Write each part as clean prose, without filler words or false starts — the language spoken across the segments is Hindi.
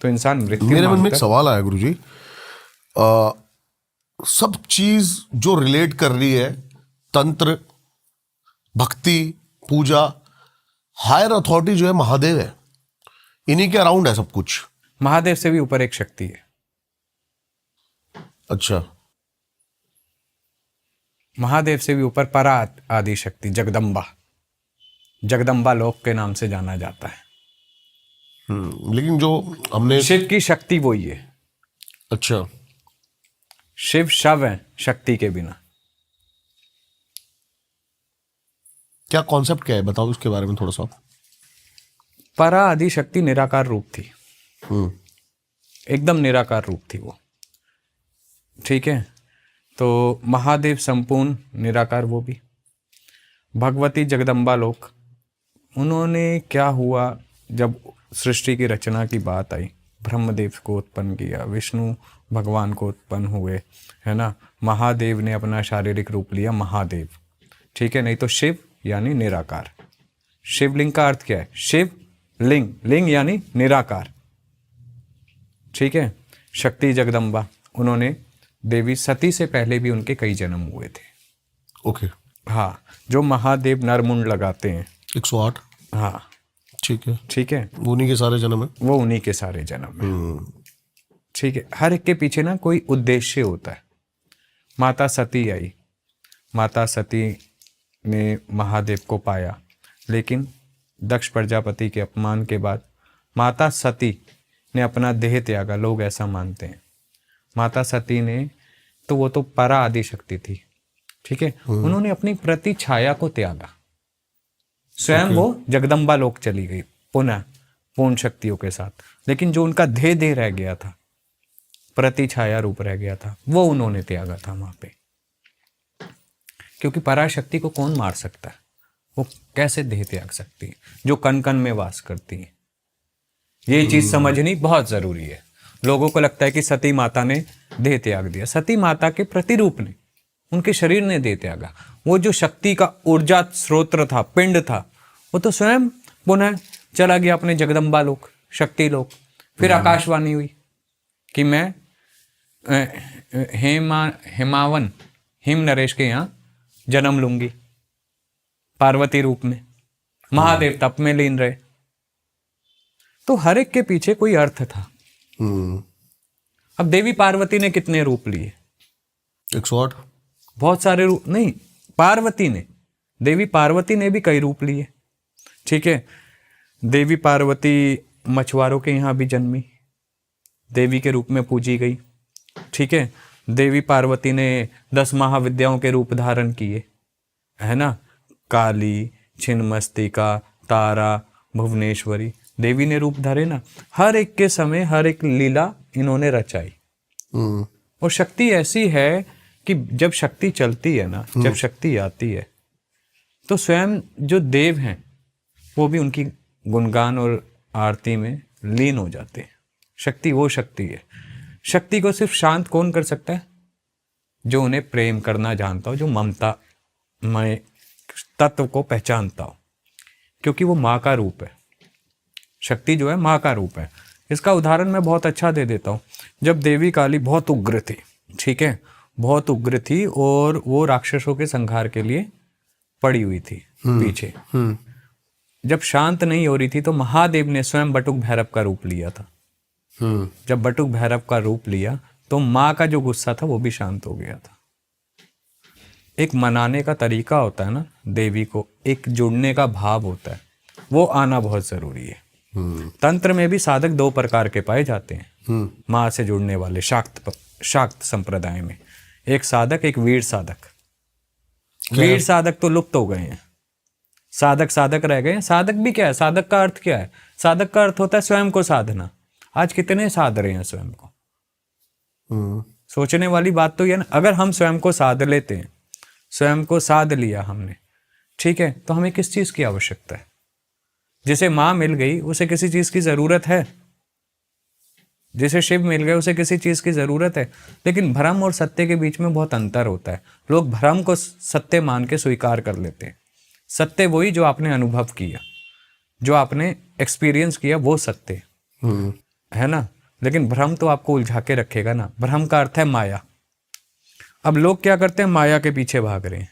तो इंसान मृत्यु मेरे मन में एक मानकर, सवाल आया गुरुजी, सब चीज जो रिलेट कर रही है, तंत्र, भक्ति, पूजा, हायर अथॉरिटी जो है महादेव है, इन्हीं के अराउंड है सब कुछ। महादेव से भी ऊपर एक शक्ति है। अच्छा, महादेव से भी ऊपर परा आदि शक्ति जगदम्बा, जगदम्बा लोक के नाम से जाना जाता है। लेकिन जो हमने, शिव की शक्ति वही है। अच्छा, शिव शव है शक्ति के बिना। क्या कॉन्सेप्ट क्या है, बताओ उसके बारे में थोड़ा सा। परा आदि शक्ति निराकार रूप थी, एकदम निराकार रूप थी वो, ठीक है। तो महादेव संपूर्ण निराकार वो भी। भगवती जगदम्बा लोक, उन्होंने क्या हुआ जब सृष्टि की रचना की बात आई, ब्रह्मदेव को उत्पन्न किया, विष्णु भगवान को उत्पन्न हुए, है ना। महादेव ने अपना शारीरिक रूप लिया महादेव, ठीक है। नहीं तो शिव यानी निराकार। शिवलिंग का अर्थ क्या है? शिव लिंग, लिंग यानी निराकार, ठीक है। शक्ति जगदम्बा, उन्होंने देवी सती से पहले भी उनके कई जन्म हुए थे। ओके, हाँ, जो महादेव नरमुंड लगाते हैं 108, हाँ, ठीक है, ठीक है, उन्हीं के सारे जन्म है। वो उन्हीं के सारे जन्म हैं, ठीक है। हर एक के पीछे ना कोई उद्देश्य होता है। माता सती आई, माता सती ने महादेव को पाया, लेकिन दक्ष प्रजापति के अपमान के बाद माता सती ने अपना देह त्यागा, लोग ऐसा मानते हैं। माता सती ने, तो वो तो परा आदि शक्ति थी, ठीक है, उन्होंने अपनी प्रति छाया को त्यागा, स्वयं वो जगदम्बा लोक चली गई पुनः पूर्ण शक्तियों के साथ। लेकिन जो उनका देह रह गया था, प्रति छाया रूप रह गया था, वो उन्होंने त्यागा था वहां पे। क्योंकि पराशक्ति को कौन मार सकता है? वो कैसे देह त्याग सकती है जो कण कण में वास करती है? ये चीज समझनी बहुत जरूरी है। लोगों को लगता है कि सती माता ने देह त्याग दिया। सती माता के प्रतिरूप ने, उनके शरीर ने देह त्यागा। वो जो शक्ति का ऊर्जा स्रोत था, पिंड था, वो तो स्वयं पुनः चला गया अपने जगदम्बा लोक, शक्ति लोक। फिर आकाशवाणी हुई कि मैं हिमावन, हिम नरेश के यहाँ जन्म लूंगी पार्वती रूप में। महादेव तप में लीन रहे। तो हर एक के पीछे कोई अर्थ था। अब देवी पार्वती ने कितने रूप लिए? 108, बहुत सारे रूप नहीं, पार्वती ने, देवी पार्वती ने भी कई रूप लिए, ठीक है। देवी पार्वती मछुआरों के यहाँ भी जन्मी, देवी के रूप में पूजी गई, ठीक है। देवी पार्वती ने 10 महाविद्याओं के रूप धारण किए, है ना। काली, छिन्नमस्तिका, तारा, भुवनेश्वरी, देवी ने रूप धरे ना। हर एक के समय हर एक लीला इन्होंने रचाई। और शक्ति ऐसी है कि जब शक्ति चलती है ना, जब शक्ति आती है, तो स्वयं जो देव हैं वो भी उनकी गुणगान और आरती में लीन हो जाते हैं। शक्ति वो शक्ति है। शक्ति को सिर्फ शांत कौन कर सकता है? जो उन्हें प्रेम करना जानता हो, जो ममता में तत्व को पहचानता हो, क्योंकि वो माँ का रूप है। शक्ति जो है माँ का रूप है। इसका उदाहरण मैं बहुत अच्छा दे देता हूँ। जब देवी काली बहुत उग्र थी, ठीक है, बहुत उग्र थी, और वो राक्षसों के संहार के लिए पड़ी हुई थी पीछे। जब शांत नहीं हो रही थी तो महादेव ने स्वयं बटुक भैरव का रूप लिया था। जब बटुक भैरव का रूप लिया तो माँ का जो गुस्सा था वो भी शांत हो गया था। एक मनाने का तरीका होता है ना देवी को, एक जुड़ने का भाव होता है, वो आना बहुत जरूरी है। तंत्र में भी साधक 2 प्रकार के पाए जाते हैं माँ से जुड़ने वाले, शाक्त संप्रदाय में। एक साधक, एक वीर साधक। वीर साधक तो लुप्त हो गए हैं, साधक साधक रह गए हैं। साधक भी क्या है? साधक का अर्थ क्या है? साधक का अर्थ होता है स्वयं को साधना। आज कितने साध रहे हैं स्वयं को? सोचने वाली बात तो यह ना, अगर हम स्वयं को साध लेते हैं, स्वयं को साध लिया हमने, ठीक है, तो हमें किस चीज की आवश्यकता है? जिसे माँ मिल गई उसे किसी चीज की जरूरत है? जिसे शिव मिल गए उसे किसी चीज की जरूरत है? लेकिन भ्रम और सत्य के बीच में बहुत अंतर होता है। लोग भ्रम को सत्य मान के स्वीकार कर लेते हैं। सत्य वही जो आपने अनुभव किया, जो आपने एक्सपीरियंस किया, वो सत्य। है ना। लेकिन भ्रम तो आपको उलझा के रखेगा ना। भ्रम का अर्थ है माया। अब लोग क्या करते हैं, माया के पीछे भाग रहे हैं,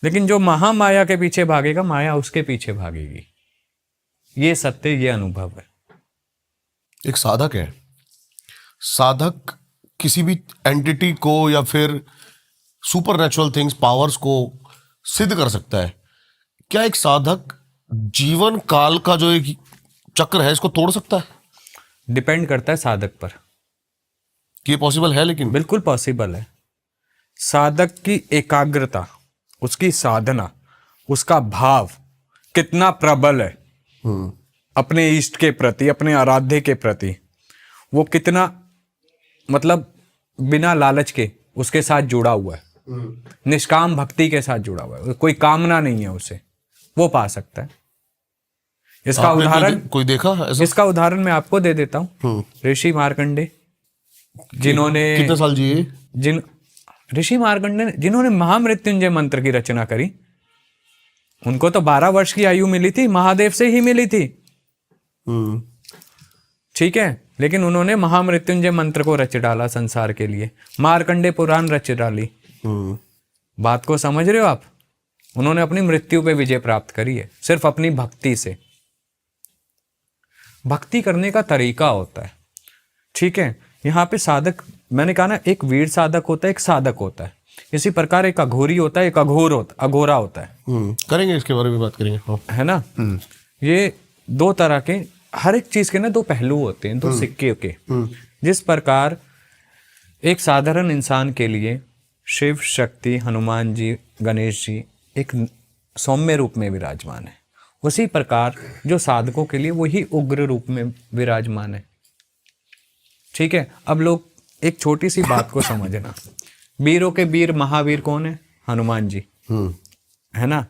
लेकिन जो महामाया के पीछे भागेगा, माया उसके पीछे भागेगी। ये सत्य, ये अनुभव है। एक साधक है, साधक किसी भी एंटिटी को या फिर सुपर नेचुरल थिंग्स, पावर्स को सिद्ध कर सकता है। क्या एक साधक जीवन काल का जो एक चक्र है इसको तोड़ सकता है? डिपेंड करता है साधक पर। कि ये पॉसिबल है? लेकिन बिल्कुल पॉसिबल है। साधक की एकाग्रता, उसकी साधना, उसका भाव कितना प्रबल है अपने इष्ट के प्रति, अपने आराध्य के प्रति, वो कितना मतलब बिना लालच के उसके साथ जुड़ा हुआ है, निष्काम भक्ति के साथ जुड़ा हुआ है, कोई कामना नहीं है उसे, वो पा सकता है। इसका आपने उदाहरण कोई देखा ऐसा? इसका उदाहरण मैं आपको दे देता हूँ। ऋषि मार्कंडे, जिन्होंने कितने साल जिए? ऋषि मार्कंडे जिन्होंने महामृत्युंजय मंत्र की रचना करी, उनको तो 12 वर्ष की आयु मिली थी, महादेव से ही मिली थी। ठीक है, लेकिन उन्होंने महामृत्युंजय मंत्र को रच डाला संसार के लिए, मार्कंडे पुराण रच डाली। बात को समझ रहे हो आप? उन्होंने अपनी मृत्यु पे विजय प्राप्त करी है सिर्फ अपनी भक्ति से। भक्ति करने का तरीका होता है। ठीक है, यहाँ पे साधक, मैंने कहा ना, एक वीर साधक होता है, एक साधक होता है। इसी प्रकार एक अघोरी होता है, एक अघोरा होता है। करेंगे, इसके बारे में बात करेंगे। हाँ। है ना। ये दो तरह के, हर एक चीज के ना दो पहलू होते हैं, दो सिक्के के। जिस प्रकार एक साधारण इंसान के लिए शिव, शक्ति, हनुमान जी, गणेश जी एक सौम्य रूप में विराजमान है, उसी प्रकार जो साधकों के लिए वही उग्र रूप में विराजमान है। ठीक है, अब लोग एक छोटी सी बात को समझना। वीरों के वीर महावीर कौन है? हनुमान जी, है ना।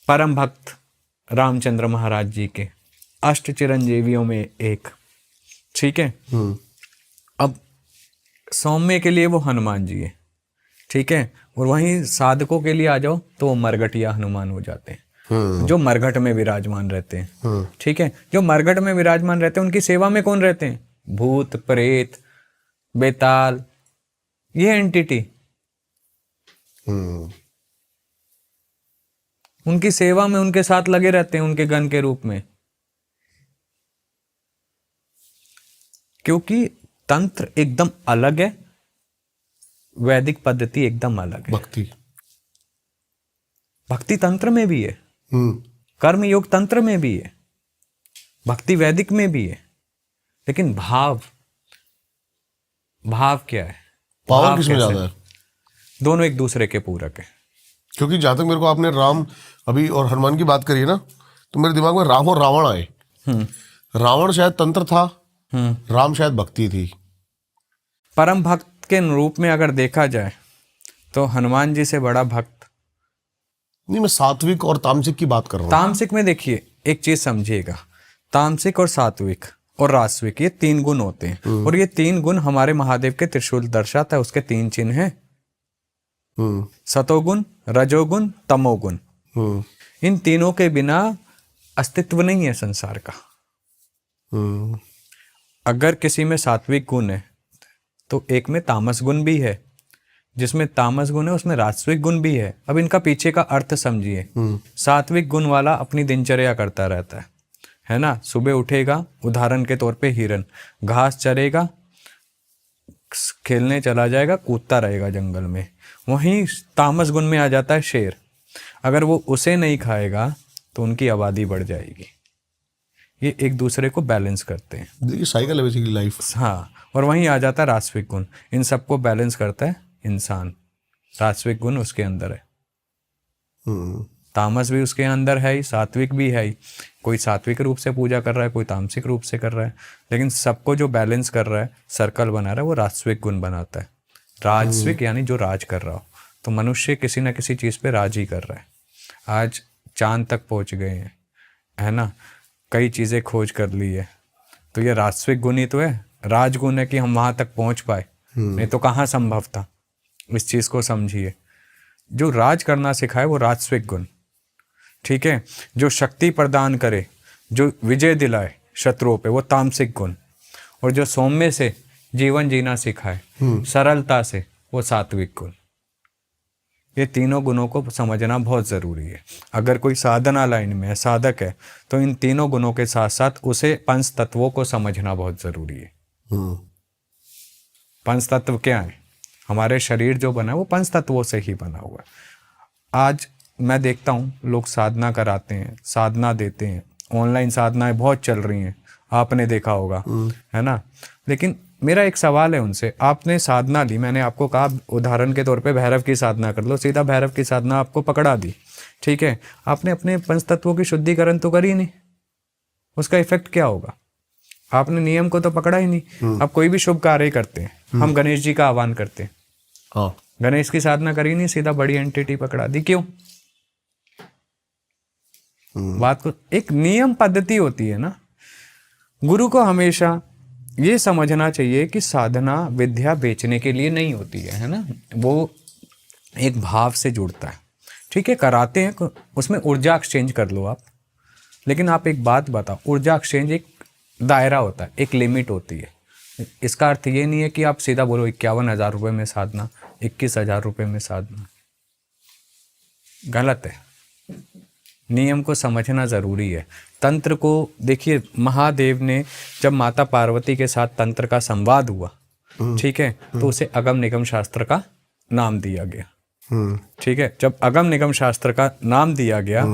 परम भक्त रामचंद्र महाराज जी के, अष्ट चिरंजीवियों में एक। ठीक है, अब सौम्य के लिए वो हनुमान जी है। ठीक है, और वहीं साधकों के लिए आ जाओ तो वो मरघट या हनुमान हो जाते हैं, जो मरघट में विराजमान रहते हैं। ठीक है, जो मरघट में विराजमान रहते हैं उनकी सेवा में कौन रहते हैं? भूत, प्रेत, बेताल, ये एंटिटी उनकी सेवा में, उनके साथ लगे रहते हैं, उनके गण के रूप में। क्योंकि तंत्र एकदम अलग है, वैदिक पद्धति एकदम अलग है। भक्ति तंत्र में भी है, कर्म योग तंत्र में भी है, भक्ति वैदिक में भी है, लेकिन भाव क्या है? पावर किसमें ज्यादा है? दोनों एक दूसरे के पूरक है। क्योंकि जहां तक मेरे को आपने राम अभी और हनुमान की बात करी है ना, तो मेरे दिमाग में राम और रावण आए। रावण शायद तंत्र था, राम शायद भक्ति थी। परम भक्त के रूप में अगर देखा जाए तो हनुमान जी से बड़ा भक्त नहीं, मैं सात्विक और तामसिक की बात कर रहा हूँ। तामसिक में देखिए, एक चीज समझिएगा, तामसिक और सात्विक और राजस्विक, ये 3 गुण होते हैं। और ये 3 गुण हमारे महादेव के त्रिशूल दर्शाता है, उसके 3 चिन्ह हैं, सतोगुण, रजोगुण, तमोगुण। इन तीनों के बिना अस्तित्व नहीं है संसार का। अगर किसी में सात्विक गुण है तो एक में तामस गुण भी है, जिसमें तामस गुण है उसमें राजस्विक गुण भी है। अब इनका पीछे का अर्थ समझिए। सात्विक गुण वाला अपनी दिनचर्या करता रहता है ना। सुबह उठेगा, उदाहरण के तौर पे हिरन घास चरेगा, खेलने चला जाएगा, कूदता रहेगा जंगल में। वहीं तामस गुण में आ जाता है शेर, अगर वो उसे नहीं खाएगा तो उनकी आबादी बढ़ जाएगी। ये एक दूसरे को बैलेंस करते हैं। देखिए, साइकिल है बेसिकली लाइफ। हाँ, और वहीं आ जाता है राजस्विक गुण, इन सबको बैलेंस करता है इंसान। राजस्विक गुण उसके अंदर है, तामस भी उसके अंदर है ही, सात्विक भी है ही। कोई सात्विक रूप से पूजा कर रहा है, कोई तामसिक रूप से कर रहा है, लेकिन सबको जो बैलेंस कर रहा है, सर्कल बना रहा है, वो राजस्विक गुण बनाता है। राजस्विक यानी जो राज कर रहा हो। तो मनुष्य किसी ना किसी चीज़ पे राज ही कर रहा है। आज चांद तक पहुंच गए हैं, है ना, कई चीज़ें खोज कर ली है, तो ये राजस्विक गुण ही तो है, राजगुण है कि हम वहाँ तक पहुँच पाए, नहीं तो कहाँ संभव था। इस चीज़ को समझिए, जो राज करना सिखाए वो राजस्विक गुण। ठीक है, जो शक्ति प्रदान करे, जो विजय दिलाए शत्रुओं पे, वो तामसिक गुण। और जो सौम्य से जीवन जीना सिखाए, सरलता से, वो सात्विक गुण। ये तीनों गुणों को समझना बहुत ज़रूरी है। अगर कोई साधना लाइन में है, साधक है, तो इन तीनों गुणों के साथ साथ उसे पंच तत्वों को समझना बहुत ज़रूरी है। पंच तत्व क्या है? हमारे शरीर जो बना है वो पंच तत्वों से ही बना हुआ है। आज मैं देखता हूँ लोग साधना कराते हैं, साधना देते हैं, ऑनलाइन साधनाएं बहुत चल रही हैं, आपने देखा होगा, है ना। लेकिन मेरा एक सवाल है उनसे, आपने साधना ली, मैंने आपको कहा उदाहरण के तौर पे भैरव की साधना कर लो, सीधा भैरव की साधना आपको पकड़ा दी, ठीक है, आपने अपने पंच तत्वों की शुद्धिकरण तो करी नहीं, उसका इफेक्ट क्या होगा? आपने नियम को तो पकड़ा ही नहीं। अब कोई भी शुभ कार्य करते हैं, हम गणेश जी का आह्वान करते हैं, हाँ, गणेश की साधना करी नहीं, सीधा बड़ी एंटिटी पकड़ा दी, क्यों? बात को एक नियम पद्धति होती है ना। गुरु को हमेशा ये समझना चाहिए कि साधना विद्या बेचने के लिए नहीं होती है ना, वो एक भाव से जुड़ता है, ठीक है। कराते हैं, उसमें ऊर्जा एक्सचेंज कर लो आप, लेकिन आप एक बात बताओ, ऊर्जा एक्सचेंज एक दायरा होता है, एक लिमिट होती है। इसका अर्थ ये नहीं है कि आप सीधा बोलो 51,000 रुपये में साधना, 21,000 रुपये में साधना, गलत है। नियम को समझना ज़रूरी है। तंत्र को देखिए, महादेव ने जब माता पार्वती के साथ तंत्र का संवाद हुआ, ठीक है, तो उसे अगम निगम शास्त्र का नाम दिया गया, ठीक है। जब अगम निगम शास्त्र का नाम दिया गया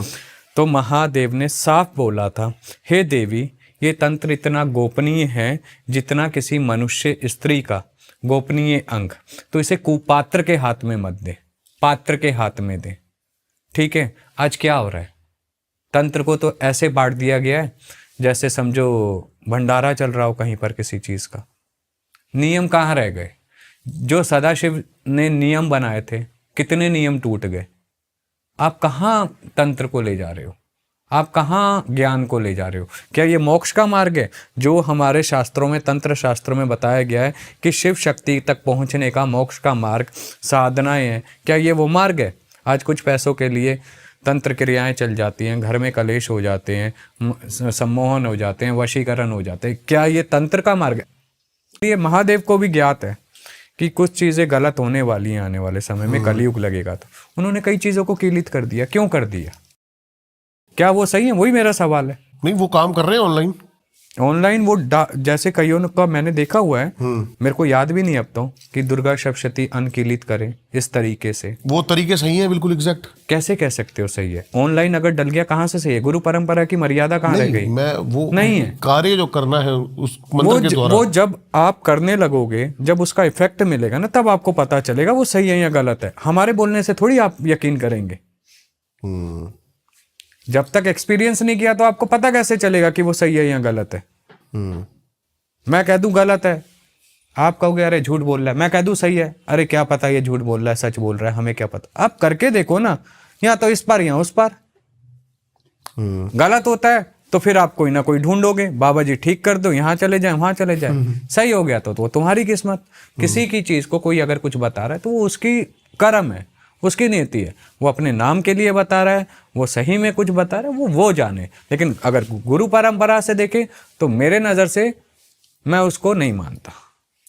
तो महादेव ने साफ बोला था, हे देवी, ये तंत्र इतना गोपनीय है जितना किसी मनुष्य स्त्री का गोपनीय अंग, तो इसे कुपात्र के हाथ में मत दे, पात्र के हाथ में दे, ठीक है। आज क्या हो रहा है, तंत्र को तो ऐसे बांट दिया गया है जैसे समझो भंडारा चल रहा हो कहीं पर किसी चीज का। नियम कहाँ रह गए? जो सदाशिव ने नियम बनाए थे, कितने नियम टूट गए। आप कहाँ तंत्र को ले जा रहे हो? आप कहाँ ज्ञान को ले जा रहे हो? क्या ये मोक्ष का मार्ग है जो हमारे शास्त्रों में, तंत्र शास्त्रों में बताया गया है कि शिव शक्ति तक पहुंचने का मोक्ष का मार्ग साधनाएं हैं, क्या ये वो मार्ग है? आज कुछ पैसों के लिए तंत्र क्रियाएं चल जाती हैं, घर में कलेश हो जाते हैं, सम्मोहन हो जाते हैं, वशीकरण हो जाते हैं, क्या ये तंत्र का मार्ग है? ये महादेव को भी ज्ञात है कि कुछ चीज़ें गलत होने वाली हैं, आने वाले समय में कलयुग लगेगा, तो उन्होंने कई चीज़ों को कीलित कर दिया। क्यों कर दिया? क्या वो सही है? वही मेरा सवाल है। नहीं, वो काम कर रहे हैं ऑनलाइन वो जैसे कईयों का मैंने देखा हुआ है, मेरे को याद भी नहीं अब तो, कि दुर्गा सप्तशती अनकीलित करें इस तरीके से। वो तरीके सही है, बिल्कुल एग्जैक्ट। कैसे कह सकते हो सही है? ऑनलाइन अगर डल गया कहाँ से सही है? गुरु परंपरा की मर्यादा कहाँ रह गई? मैं वो नहीं है। कार्य जो करना है उस मंत्र के द्वारा, वो जब आप करने लगोगे, जब उसका इफेक्ट मिलेगा ना, तब आपको पता चलेगा वो सही है या गलत है। हमारे बोलने से थोड़ी आप यकीन करेंगे। जब तक एक्सपीरियंस नहीं किया तो आपको पता कैसे चलेगा कि वो सही है या गलत है? मैं कह दूं गलत है, आप कहोगे अरे झूठ बोल रहा है, मैं कह दूं सही है, अरे क्या पता ये झूठ बोल रहा है सच बोल रहा है, हमें क्या पता। आप करके देखो ना, या तो इस पार या उस पार। गलत होता है तो फिर आप कोई ना कोई ढूंढोगे, बाबा जी ठीक कर दो, यहाँ चले जाए वहां चले जाए। सही हो गया तो वो तुम्हारी किस्मत। किसी की चीज को कोई अगर कुछ बता रहा है तो वो उसकी कर्म है, उसकी नीति है, वो अपने नाम के लिए बता रहा है, वो सही में कुछ बता रहा है, वो जाने। लेकिन अगर गुरु परंपरा से देखे तो मेरे नज़र से मैं उसको नहीं मानता।